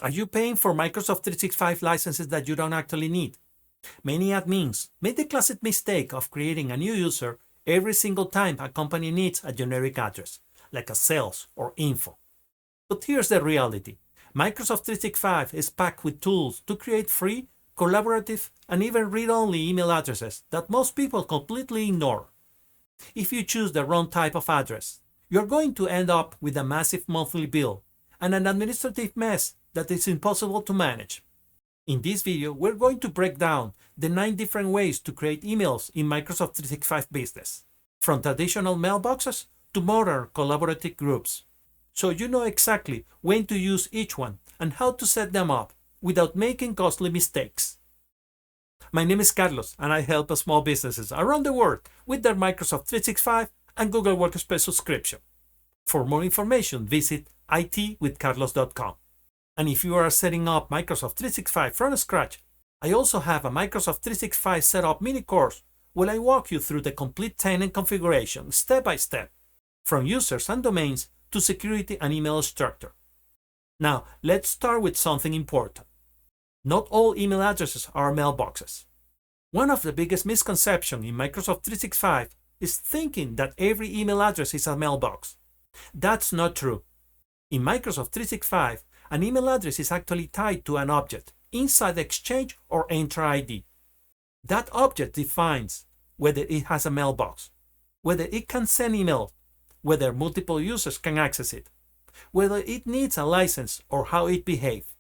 Are you paying for Microsoft 365 licenses that you don't actually need? Many admins make the classic mistake of creating a new user every single time a company needs a generic address, like a sales or info. But here's the reality. Microsoft 365 is packed with tools to create free, collaborative, and even read-only email addresses that most people completely ignore. If you choose the wrong type of address, you're going to end up with a massive monthly bill and an administrative mess that is impossible to manage. In this video, we're going to break down the 9 different ways to create emails in Microsoft 365 Business, from traditional mailboxes to modern collaborative groups, so you know exactly when to use each one and how to set them up without making costly mistakes. My name is Carlos, and I help small businesses around the world with their Microsoft 365 and Google Workspace subscription. For more information, visit itwithcarlos.com. And if you are setting up Microsoft 365 from scratch, I also have a Microsoft 365 setup mini course where I walk you through the complete tenant configuration step by step, from users and domains to security and email structure. Now, let's start with something important. Not all email addresses are mailboxes. One of the biggest misconceptions in Microsoft 365 is thinking that every email address is a mailbox. That's not true. In Microsoft 365, an email address is actually tied to an object inside Exchange or Entra ID. That object defines whether it has a mailbox, whether it can send emails, whether multiple users can access it, whether it needs a license, or how it behaves.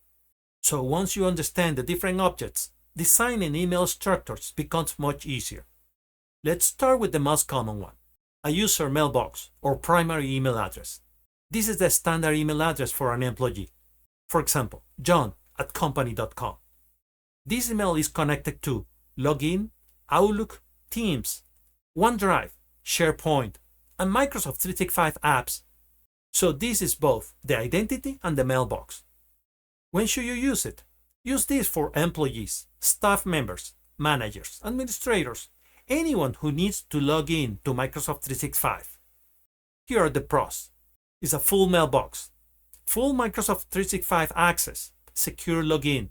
So once you understand the different objects, designing email structures becomes much easier. Let's start with the most common one, a user mailbox or primary email address. This is the standard email address for an employee. For example, john@company.com. This email is connected to Login, Outlook, Teams, OneDrive, SharePoint, and Microsoft 365 apps. So this is both the identity and the mailbox. When should you use it? Use this for employees, staff members, managers, administrators, anyone who needs to log in to Microsoft 365. Here are the pros. It's a full mailbox, full Microsoft 365 access, secure login,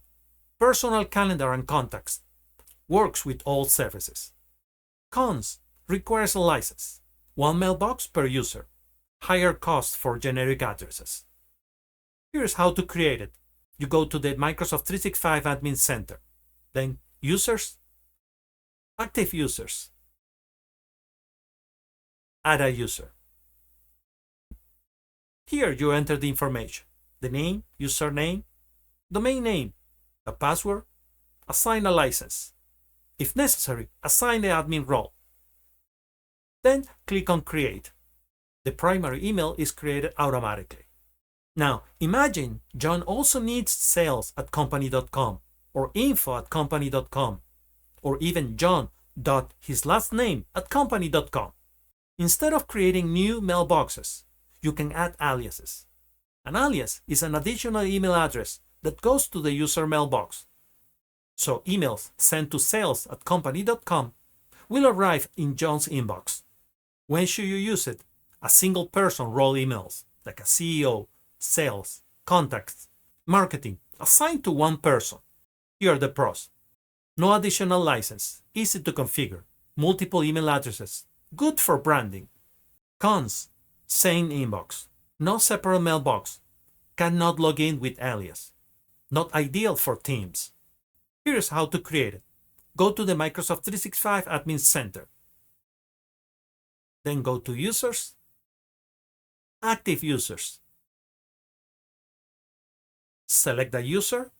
personal calendar and contacts, works with all services. Cons: requires a license, one mailbox per user, higher cost for generic addresses. Here's how to create it. You go to the Microsoft 365 Admin Center, then Users, Active Users, Add a User. Here you enter the information, the name, username, domain name, a password, assign a license. If necessary, assign the admin role. Then click on Create. The primary email is created automatically. Now, imagine John also needs sales@company.com or info@company.com or even john.hislastname@company.com. Instead of creating new mailboxes, you can add aliases. An alias is an additional email address that goes to the user mailbox. So emails sent to sales@company.com will arrive in John's inbox. When should you use it? A single person role emails, like a CEO, sales, contacts, marketing, assigned to one person. Here are the pros. No additional license, easy to configure, multiple email addresses, good for branding. Cons: same inbox, no separate mailbox, cannot log in with Alias, not ideal for teams. Here's how to create it. Go to the Microsoft 365 Admin Center. Then go to Users, Active Users. Select the user,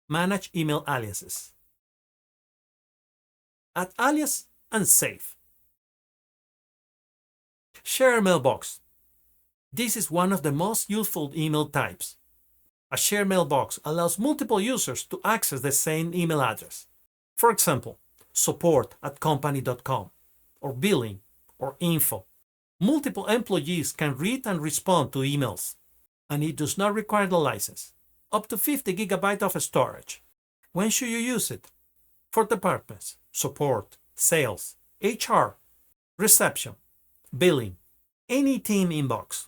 Manage email aliases. Add alias and save. Share mailbox. This is one of the most useful email types. A shared mailbox allows multiple users to access the same email address. For example, support@company.com, or billing, or info. Multiple employees can read and respond to emails, and it does not require the license. Up to 50 GB of storage. When should you use it? For departments, support, sales, HR, reception, billing, any team inbox.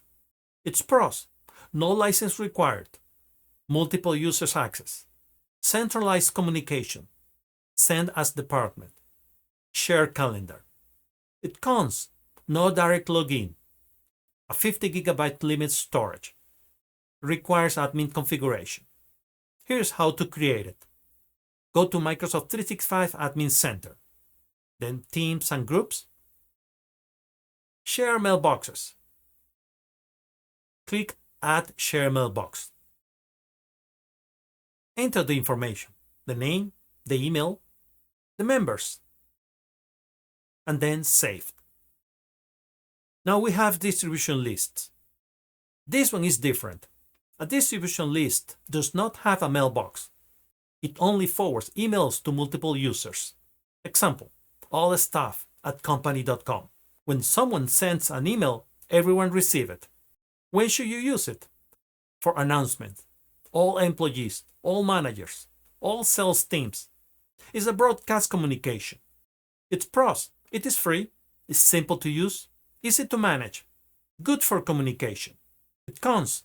Its pros: no license required, multiple users access, centralized communication, send as department, shared calendar. Its cons: no direct login, a 50 gigabyte limit storage, requires admin configuration. Here's how to create it. Go to Microsoft 365 Admin Center, then Teams and Groups, Share Mailboxes. Click Add Share Mailbox. Enter the information, the name, the email, the members, and then Save. Now we have distribution lists. This one is different. A distribution list does not have a mailbox. It only forwards emails to multiple users. Example, all staff at company.com. When someone sends an email, everyone receives it. When should you use it? For announcements, all employees, all managers, all sales teams. It's a broadcast communication. Its pros: it is free, it's simple to use, easy to manage, good for communication. Its cons: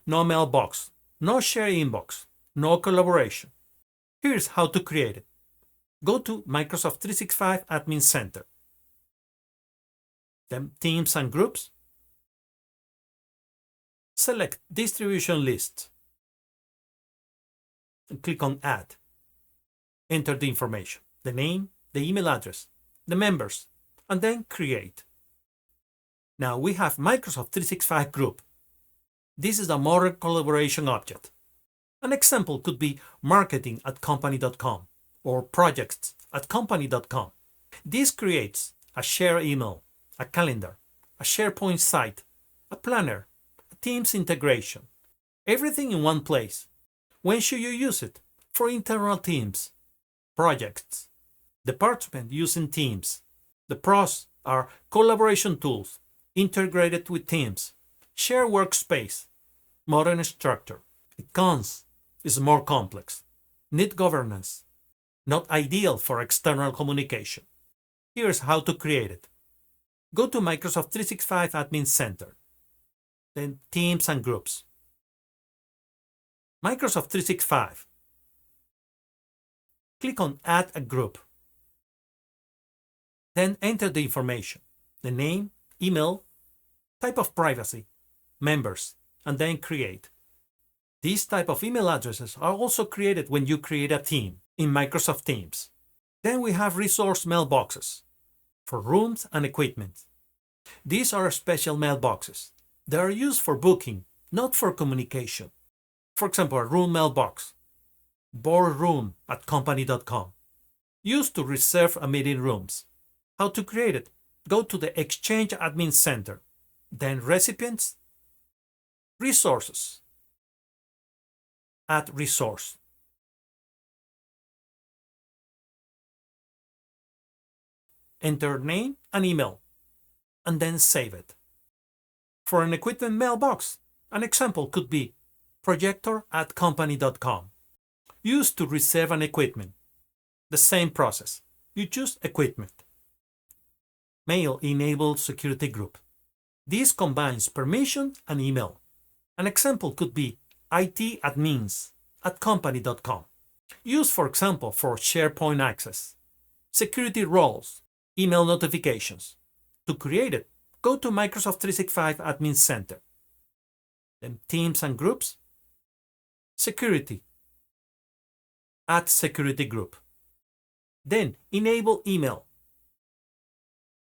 no mailbox, no share inbox, no collaboration. Here's how to create it. Go to Microsoft 365 Admin Center, then Teams and Groups. Select Distribution List and click on Add. Enter the information, the name, the email address, the members, and then Create. Now we have Microsoft 365 Group. This is a modern collaboration object. An example could be marketing at company.com or projects at company.com. This creates a shared email, a calendar, a SharePoint site, a planner, a Teams integration. Everything in one place. When should you use it? For internal teams, projects, department using Teams. The pros are collaboration tools, integrated with Teams, shared workspace, modern structure. The cons is more complex, need governance, not ideal for external communication. Here's how to create it. Go to Microsoft 365 Admin Center, then Teams and Groups. Microsoft 365. Click on Add a Group. Then enter the information, the name, email, type of privacy, members, and then Create. These type of email addresses are also created when you create a team in Microsoft Teams. Then we have resource mailboxes for rooms and equipment. These are special mailboxes. They are used for booking, not for communication. For example, a room mailbox, boardroom at company.com, used to reserve a meeting rooms. How to create it? Go to the Exchange Admin Center, then Recipients, Resources, Add Resource. Enter name and email, and then save it. For an equipment mailbox, an example could be projector at company.com, used to reserve an equipment. The same process. You choose equipment. Mail-enabled security group. This combines permission and email. An example could be IT admins at company.com, used for example for SharePoint access. Security roles, email notifications. To create it, go to Microsoft 365 Admin Center, then Teams and Groups, Security, Add Security Group, then Enable Email.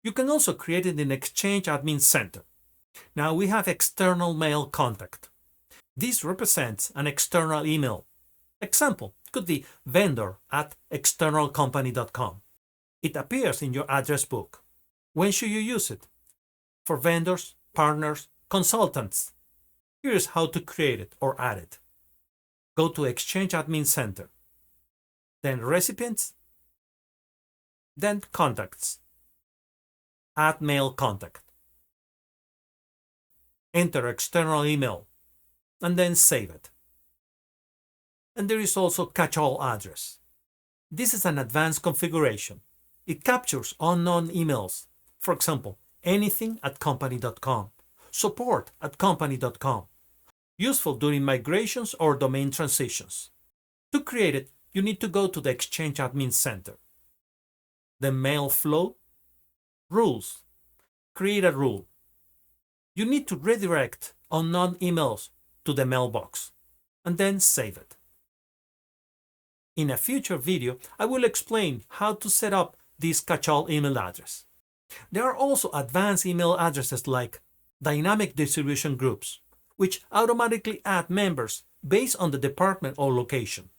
You can also create it in Exchange Admin Center. Now we have External Mail Contact. This represents an external email. Example could be vendor at externalcompany.com. It appears in your address book. When should you use it? For vendors, partners, consultants. Here's how to create it or add it. Go to Exchange Admin Center, then Recipients, then Contacts. Add Mail Contact. Enter external email, and then save it. And there is also Catch-all address. This is an advanced configuration. It captures unknown emails, for example, anything at company.com support@company.com. Useful during migrations or domain transitions. To create it, you need to go to the Exchange Admin Center. The mail flow, rules, create a rule. You need to redirect unknown emails to the mailbox and then save it. In a future video, I will explain how to set up this catch-all email address. There are also advanced email addresses like dynamic distribution groups, which automatically add members based on the department or location.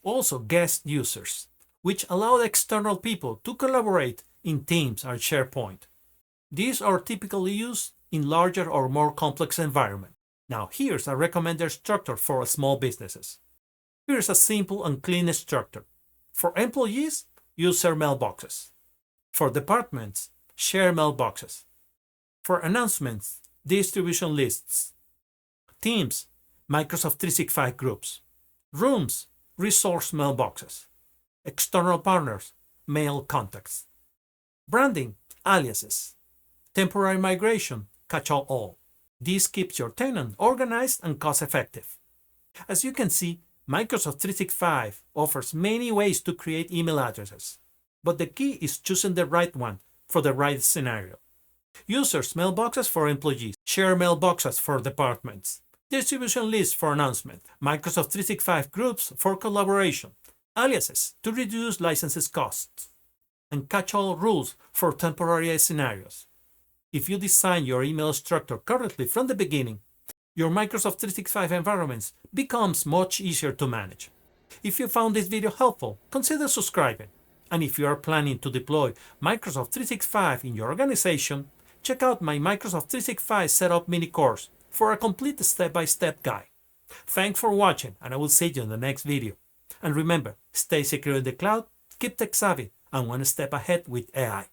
Also guest users, which allow external people to collaborate in Teams or SharePoint. These are typically used in larger or more complex environments. Now here's a recommended structure for small businesses. Here's a simple and clean structure. For employees, user mailboxes. For departments, share mailboxes. For announcements, distribution lists. Teams, Microsoft 365 groups. Rooms, resource mailboxes. External partners, mail contacts. Branding, aliases. Temporary migration, catch-all all. This keeps your tenant organized and cost-effective. As you can see, Microsoft 365 offers many ways to create email addresses, but the key is choosing the right one for the right scenario. Users mailboxes for employees, share mailboxes for departments, distribution lists for announcement, Microsoft 365 groups for collaboration, aliases to reduce licenses costs, and catch-all rules for temporary scenarios. If you design your email structure correctly from the beginning, your Microsoft 365 environments becomes much easier to manage. If you found this video helpful, consider subscribing. And if you are planning to deploy Microsoft 365 in your organization, check out my Microsoft 365 Setup mini course for a complete step-by-step guide. Thanks for watching, and I will see you in the next video. And remember, stay secure in the cloud, keep tech savvy, and one step ahead with AI.